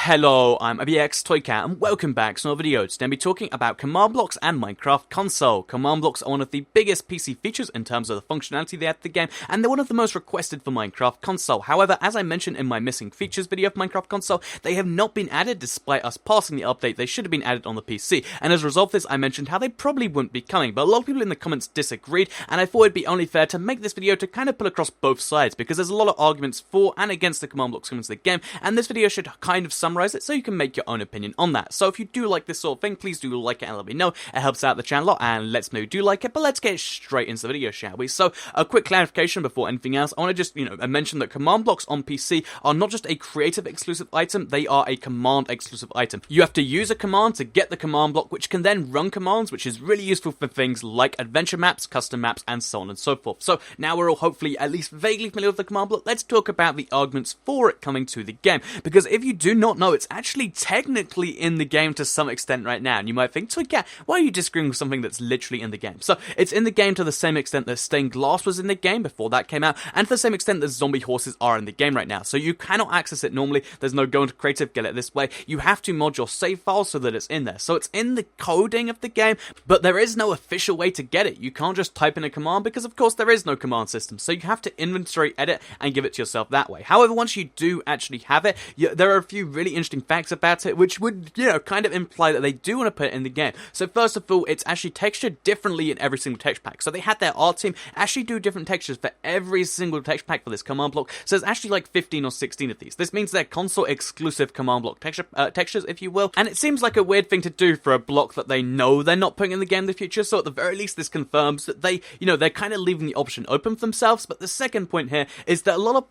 Hello, I'm ABX Toycat and welcome back to another video. Today I'll be talking about command blocks and Minecraft console. Command blocks are one of the biggest PC features in terms of the functionality they add to the game, and they're one of the most requested for Minecraft console. However, as I mentioned in my missing features video of Minecraft console, they have not been added despite us passing the update. They should have been added on the PC, and as a result of this I mentioned how they probably wouldn't be coming, but a lot of people in the comments disagreed, and I thought it'd be only fair to make this video to kind of put across both sides, because there's a lot of arguments for and against the command blocks coming to the game, and this video should kind of summarize it so you can make your own opinion on that. So if you do like this sort of thing, please do like it and let me know. It helps out the channel a lot and lets me know you do like it, but let's get straight into the video, shall we? So a quick clarification before anything else. I want to just, mention that command blocks on PC are not just a creative exclusive item, they are a command exclusive item. You have to use a command to get the command block, which can then run commands, which is really useful for things like adventure maps, custom maps, and so on and so forth. So now we're all hopefully at least vaguely familiar with the command block, let's talk about the arguments for it coming to the game. Because if you do not know, it's actually technically in the game to some extent right now, and you might think, so yeah, why are you disagreeing with something that's literally in the game? So it's in the game to the same extent that stained glass was in the game before that came out, and to the same extent that zombie horses are in the game right now. So you cannot access it normally. There's no go into creative, get it this way. You have to mod your save file so that it's in there. So it's in the coding of the game, but there is no official way to get it. You can't just type in a command because of course there is no command system. So you have to inventory edit and give it to yourself that way. However, once you do actually have it, there are a few really interesting facts about it, which would, kind of imply that they do want to put it in the game. So first of all, it's actually textured differently in every single text pack. So they had their art team actually do different textures for every single text pack for this command block. So there's actually like 15 or 16 of these. This means they're console exclusive command block textures, if you will. And it seems like a weird thing to do for a block that they know they're not putting in the game in the future. So at the very least, this confirms that they, they're kind of leaving the option open for themselves. But the second point here is that a lot of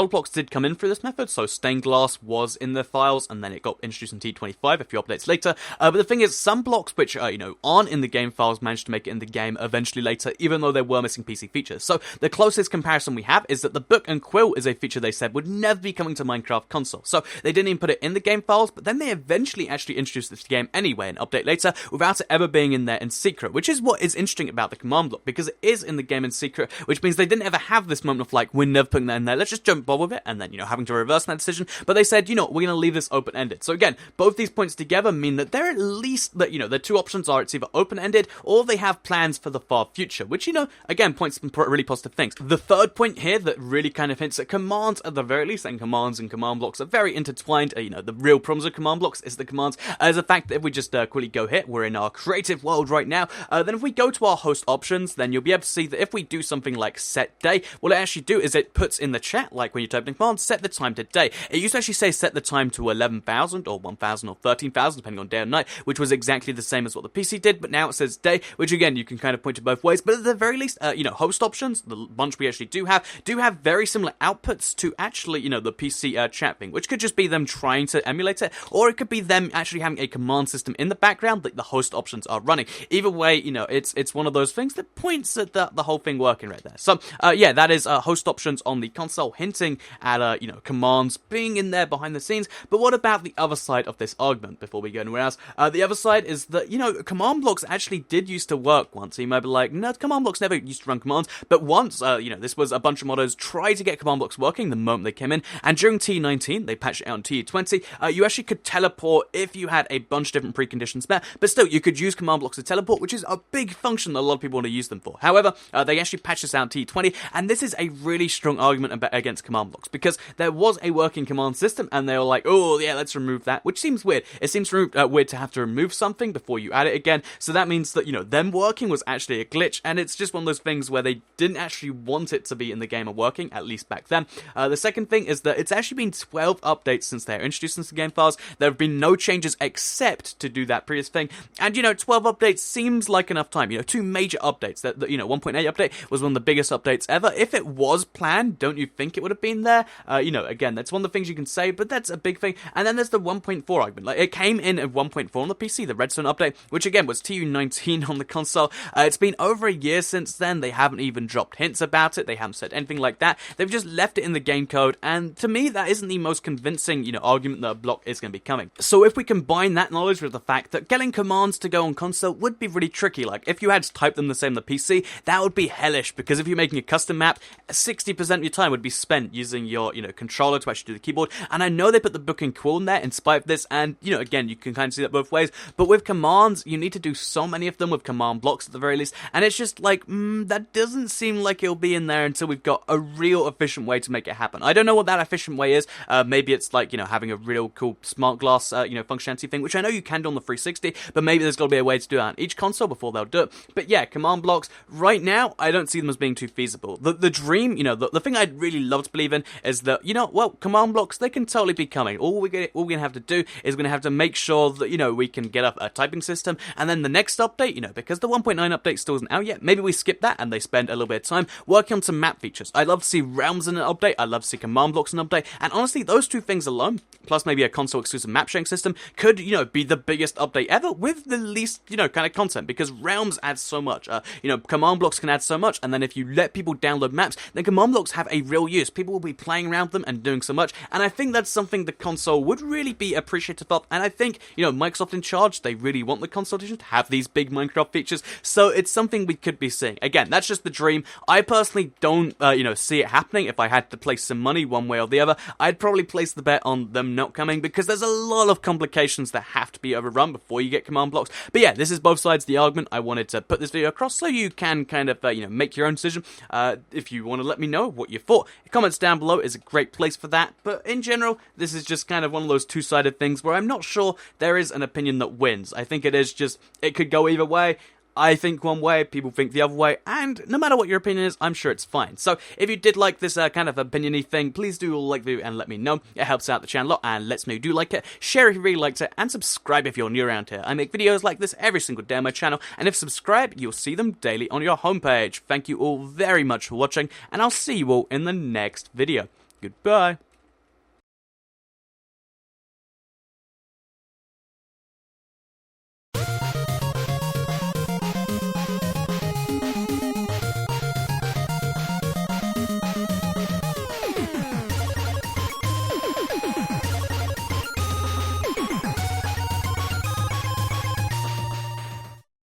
blocks did come in through this method. So stained glass was in the files, and then it got introduced in TU25 a few updates later. But the thing is, some blocks which aren't in the game files managed to make it in the game eventually later, even though they were missing PC features. So the closest comparison we have is that the book and quill is a feature they said would never be coming to Minecraft console. So they didn't even put it in the game files, but then they eventually actually introduced this game anyway, an update later, without it ever being in there in secret, which is what is interesting about the command block, because it is in the game in secret, which means they didn't ever have this moment of like, we're never putting that in there, let's just jump bob with it, and then, having to reverse that decision. But they said, we're going to leave this open-ended. So again, both these points together mean that they're at least, that, the two options are it's either open-ended or they have plans for the far future, which, again, points to really positive things. The third point here that really kind of hints at commands at the very least, and commands and command blocks are very intertwined. The real problems with command blocks is the commands, as the fact that if we just quickly go here, we're in our creative world right now, then if we go to our host options, then you'll be able to see that if we do something like set day, what it actually do is it puts in the chat, like when you type in command, set the time to day. It used to actually say set the time to 11,000 or 1,000 or 13,000, depending on day or night, which was exactly the same as what the PC did, but now it says day, which again, you can kind of point to both ways, but at the very least, host options, the bunch we actually do have very similar outputs to actually, the PC chat thing, which could just be them trying to emulate it, or it could be them actually having a command system in the background that the host options are running. Either way, it's one of those things that points at the whole thing working right there. So, yeah, that is host options on the console, hinting at, commands being in there behind the scenes. But what about the other side of this argument before we go anywhere else? The other side is that, command blocks actually did used to work once. So you might be like, no, command blocks never used to run commands. But once, this was a bunch of modders tried to get command blocks working the moment they came in. And during TU19, they patched it out in TU20, you actually could teleport if you had a bunch of different preconditions met. But still, you could use command blocks to teleport, which is a big function that a lot of people want to use them for. However, they actually patched this out in TU20, and this is a really strong argument against command blocks, because there was a working command system, and they were like, oh yeah, let's remove that, which seems weird. It seems weird to have to remove something before you add it again, so that means that, them working was actually a glitch, and it's just one of those things where they didn't actually want it to be in the game or working, at least back then. The second thing is that it's actually been 12 updates since they were introduced into the game files. There have been no changes except to do that previous thing, and 12 updates seems like enough time. 2 major updates. That 1.8 update was one of the biggest updates ever. If it was planned, don't you think it would have been there? Again, that's one of the things you can say, but that's a big thing. And then there's the 1.4 argument. Like, it came in at 1.4 on the PC, the Redstone update, which again was TU19 on the console. It's been over a year since then. They haven't even dropped hints about it. They haven't said anything like that. They've just left it in the game code, and to me, that isn't the most convincing, argument that a block is going to be coming. So if we combine that knowledge with the fact that getting commands to go on console would be really tricky, like if you had to type them the same on the PC, that would be hellish, because if you're making a custom map, 60% of your time would be spent using your, controller to actually do the keyboard, and I know they put the looking cool in there in spite of this, and, you know, again, you can kind of see that both ways, but with commands, you need to do so many of them with command blocks at the very least, and it's just like, that doesn't seem like it'll be in there until we've got a real efficient way to make it happen. I don't know what that efficient way is. Maybe it's like, you know, having a real cool smart glass, you know, functionality thing, which I know you can do on the 360, but maybe there's got to be a way to do that on each console before they'll do it. But yeah, command blocks, right now, I don't see them as being too feasible. The dream, you know, the thing I'd really love to believe in is that, you know, well, command blocks, they can totally be coming. All we're gonna have to do is we're gonna have to make sure that, you know, we can get up a typing system, and then the next update, you know, because the 1.9 update still isn't out yet, maybe we skip that and they spend a little bit of time working on some map features. I'd love to see realms in an update, I'd love to see command blocks in an update, and honestly, those two things alone, plus maybe a console exclusive map sharing system, could, you know, be the biggest update ever with the least, you know, kind of content, because realms adds so much. You know, command blocks can add so much, and then if you let people download maps, then command blocks have a real use. People will be playing around them and doing so much, and I think that's something the console would really be appreciative of, and I think, you know, Microsoft in charge, they really want the console edition to have these big Minecraft features, so it's something we could be seeing. Again, that's just the dream. I personally don't, you know, see it happening. If I had to place some money one way or the other, I'd probably place the bet on them not coming, because there's a lot of complications that have to be overrun before you get command blocks. But yeah, this is both sides of the argument. I wanted to put this video across so you can kind of, you know, make your own decision. If you want to let me know what you thought, comments down below is a great place for that. But in general, this is just kind of one of those two-sided things where I'm not sure there is an opinion that wins. I think it is just, it could go either way. I think one way, people think the other way, and no matter what your opinion is, I'm sure it's fine. So, if you did like this kind of opinion-y thing, please do like the video and let me know. It helps out the channel a lot and lets me know you do like it. Share if you really liked it, and subscribe if you're new around here. I make videos like this every single day on my channel, and if subscribed, you'll see them daily on your homepage. Thank you all very much for watching, and I'll see you all in the next video. Goodbye.